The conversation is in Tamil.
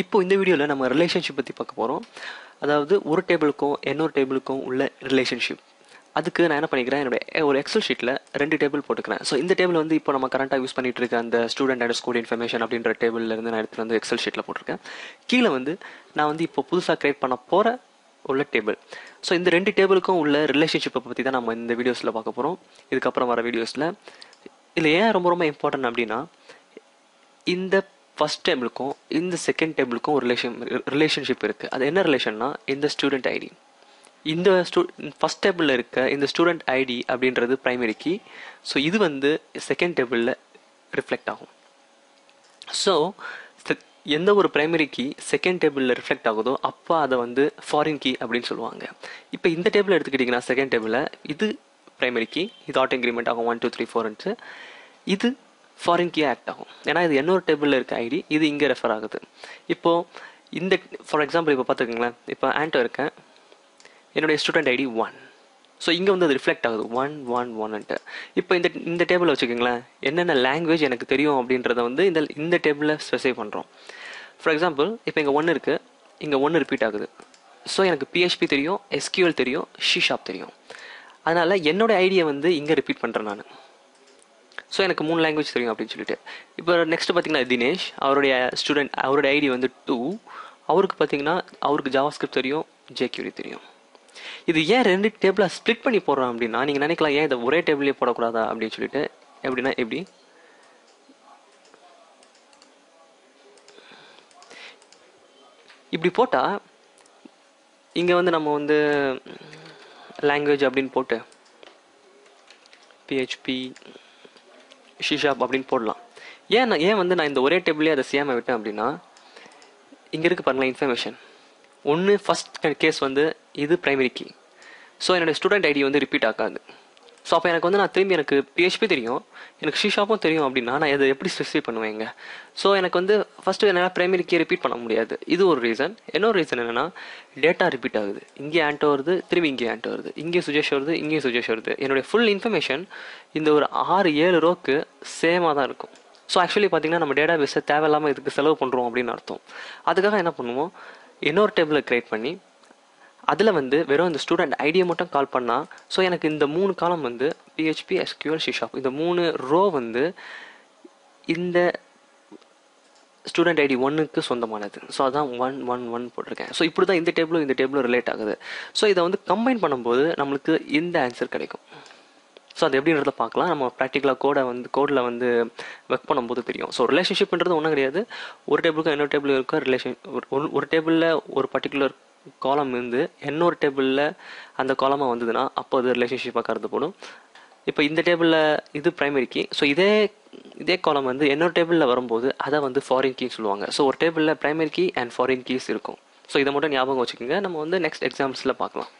இப்போ இந்த வீடியோவில் நம்ம ரிலேஷன்ஷிப் பற்றி பார்க்க போகிறோம். அதாவது ஒரு டேபிளுக்கும் இன்னொரு டேபிளுக்கும் உள்ள ரிலேஷன்ஷிப். அதுக்கு நான் என்ன பண்ணிக்கிறேன், என்னுடைய ஒரு எக்ஸல் ஷீட்டில் 2 டேபிள் போட்டுக்கிறேன். ஸோ இந்த டேபிள் வந்து இப்போ நம்ம கரண்ட்டாக யூஸ் பண்ணிட்டு இருக்க அந்த ஸ்டூடெண்ட் அண்ட் ஸ்கூல் இன்ஃபர்மேஷன் அப்படின்ற டேபிள்லேருந்து நான் எடுத்துகிட்டு வந்து எக்ஸல் ஷீட்டில் போட்டிருக்கேன். கீழே வந்து நான் வந்து இப்போ புதுசாக கிரியேட் பண்ண போகிற உள்ள டேபிள். ஸோ இந்த 2 டேபிளுக்கும் உள்ள ரிலேஷன்ஷிப்பை பற்றி தான் நம்ம இந்த வீடியோஸில் பார்க்க போகிறோம். இதுக்கப்புறம் வர வீடியோஸில் இதில் ஏன் ரொம்ப ரொம்ப இம்பார்ட்டன்ட் அப்படின்னா, இந்த ஃபர்ஸ்ட் டேபிளுக்கும் இந்த செகண்ட் டேபிளுக்கும் ஒரு ரிலேஷன்ஷிப் இருக்குது. அது என்ன ரிலேஷன்னா, இந்த ஸ்டூடெண்ட் ஐடி. இந்த ஃபர்ஸ்ட் டேபிளில் இருக்க இந்த ஸ்டூடெண்ட் ஐடி அப்படின்றது பிரைமரி கீ. ஸோ இது வந்து செகண்ட் டேபிளில் ரிஃப்ளெக்ட் ஆகும். ஸோ எந்த ஒரு பிரைமரி கீ செகண்ட் டேபிளில் ரிஃப்ளெக்ட் ஆகுதோ அப்போ அதை வந்து ஃபாரின் கீ அப்படின்னு சொல்லுவாங்க. இப்போ இந்த டேபிள் எடுத்துக்கிட்டிங்கன்னா செகண்ட் டேபிளில் இது பிரைமரி கீ, இது ஆட்டோ இன்க்ரிமெண்ட் ஆகும் 1 2 3 4. இது ஃபாரின் கீ ஆக்ட் ஆகும். ஏன்னா இது இன்னொரு டேபிளில் இருக்க ஐடி, இது இங்கே ரெஃபர் ஆகுது. இப்போது இந்த ஃபார் எக்ஸாம்பிள் இப்போ பார்த்துக்கங்களேன், இப்போ ஆண்டோ இருக்கேன், என்னுடைய ஸ்டூடெண்ட் ஐடி 1. ஸோ இங்கே வந்து அது ரிஃப்ளெக்ட் ஆகுது 1 1 1. இப்போ இந்த டேபிளில் வச்சுக்கோங்களேன், என்னென்ன லாங்குவேஜ் எனக்கு தெரியும் அப்படின்றத வந்து இந்த டேபிளில் ஸ்பெசிஃபை பண்ணுறோம். ஃபார் எக்ஸாம்பிள் இப்போ இங்கே 1 இருக்குது, இங்கே 1 ரிப்பீட் ஆகுது. ஸோ எனக்கு PHP தெரியும், SQL தெரியும், C# தெரியும். அதனால் என்னோட ஐடியை வந்து இங்கே ரிப்பீட் பண்ணுறேன் நான். ஸோ எனக்கு 3 லாங்குவேஜ் தெரியும் அப்படின்னு சொல்லிட்டு. இப்போ நெக்ஸ்ட் பார்த்தீங்கன்னா தினேஷ், அவருடைய ஐடி வந்து 2. அவருக்கு பார்த்தீங்கன்னா அவருக்கு ஜாவாஸ்கிரிப்ட் தெரியும், jQuery தெரியும். இது ஏன் 2 டேபிளாக ஸ்ப்ளிட் பண்ணி போடுறோம் அப்படின்னா, நீங்கள் நினைக்கலாம் ஏன் இதை ஒரே டேபிளே போடக்கூடாதா அப்படின்னு சொல்லிட்டு. எப்படின்னா எப்படி, இப்படி போட்டால் இங்கே வந்து நம்ம வந்து லாங்குவேஜ் அப்படின்னு போட்டு PHP C# அப்படின்னு போடலாம். ஏன் வந்து நான் இந்த ஒரே டேபிளே அதை செய்யாமல் விட்டேன் அப்படின்னா, இங்கே இருக்கு பாருங்களேன் இன்ஃபர்மேஷன். ஒன்று ஃபர்ஸ்ட் கேஸ் வந்து இது பிரைமரி கீ. ஸோ என்னோட ஸ்டூடெண்ட் ஐடி வந்து ரிப்பீட் ஆகாது. ஸோ அப்போ எனக்கு வந்து நான் திரும்பி எனக்கு PHP தெரியும், எனக்கு C# தெரியும் அப்படின்னா நான் இதை எப்படி ஸ்பெசிஃபை பண்ணுவேங்க. ஸோ எனக்கு வந்து ஃபஸ்ட்டு என்னால் பிரைமரி கீ ரிப்பீட் பண்ண முடியாது. இது ஒரு ரீசன். இன்னொரு ரீசன் என்னென்னா, டேட்டா ரிப்பீட் ஆகுது. இங்கே ஆண்டோ வருது, திரும்பி இங்கே ஆண்டோ வருது, இங்கே சுஜேஷ் வருது, இங்கே சுஜேஷ் வருது. என்னுடைய ஃபுல் இன்ஃபர்மேஷன் இந்த ஒரு 6-7 ரோக்கு சேமாக தான் இருக்கும். ஸோ ஆக்சுவலி பார்த்தீங்கன்னா நம்ம டேட்டா பேஸை தேவையில்லாமல் இதுக்கு செலவு பண்ணுறோம் அப்படின்னு அர்த்தம். அதுக்காக என்ன பண்ணுவோம், இன்னொரு டேபிளை க்ரியேட் பண்ணி அதில் வந்து வெறும் இந்த ஸ்டூடெண்ட் ஐடியை மட்டும் கால் பண்ணால், ஸோ எனக்கு இந்த 3 காலம் வந்து PHP SQL C# இந்த 3 ரோ வந்து இந்த ஸ்டூடெண்ட் ஐடி 1க்கு சொந்தமானது. ஸோ அதான் 1 1 1 போட்டிருக்கேன். ஸோ இப்படி தான் இந்த டேபிளும் ரிலேட் ஆகுது. ஸோ இதை வந்து கம்பைன் பண்ணும்போது நம்மளுக்கு இந்த ஆன்சர் கிடைக்கும். ஸோ அது எப்படின்றத பார்க்கலாம். நம்ம ப்ராக்டிக்கலாக கோடில் வந்து ஒர்க் பண்ணும்போது தெரியும். ஸோ ரிலேஷன்ஷிப்ன்றது ஒன்றும் கிடையாது. ஒரு டேபிளுக்கும் இன்னொரு டேபிள் இருக்க ஒரு டேபிளில் ஒரு பர்டிகுலர் காலம் இருந்து இன்னொரு டேபிளில் அந்த காலமாக வந்ததுன்னா அப்போ அது ரிலேஷன்ஷிப்பாக கருதப்படும். இப்போ இந்த டேபிளில் இது பிரைமரி கீ. ஸோ இதே காலம் வந்து இன்னொரு டேபிளில் வரும்போது அதை வந்து ஃபாரின் கீ சொல்லுவாங்க. ஸோ ஒரு டேபிளில் primary key and foreign keys இருக்கும். ஸோ இதை மட்டும் ஞாபகம் வச்சுக்கோங்க. நம்ம வந்து நெக்ஸ்ட் எக்ஸாம்பிள்ஸில் பார்க்கலாம்.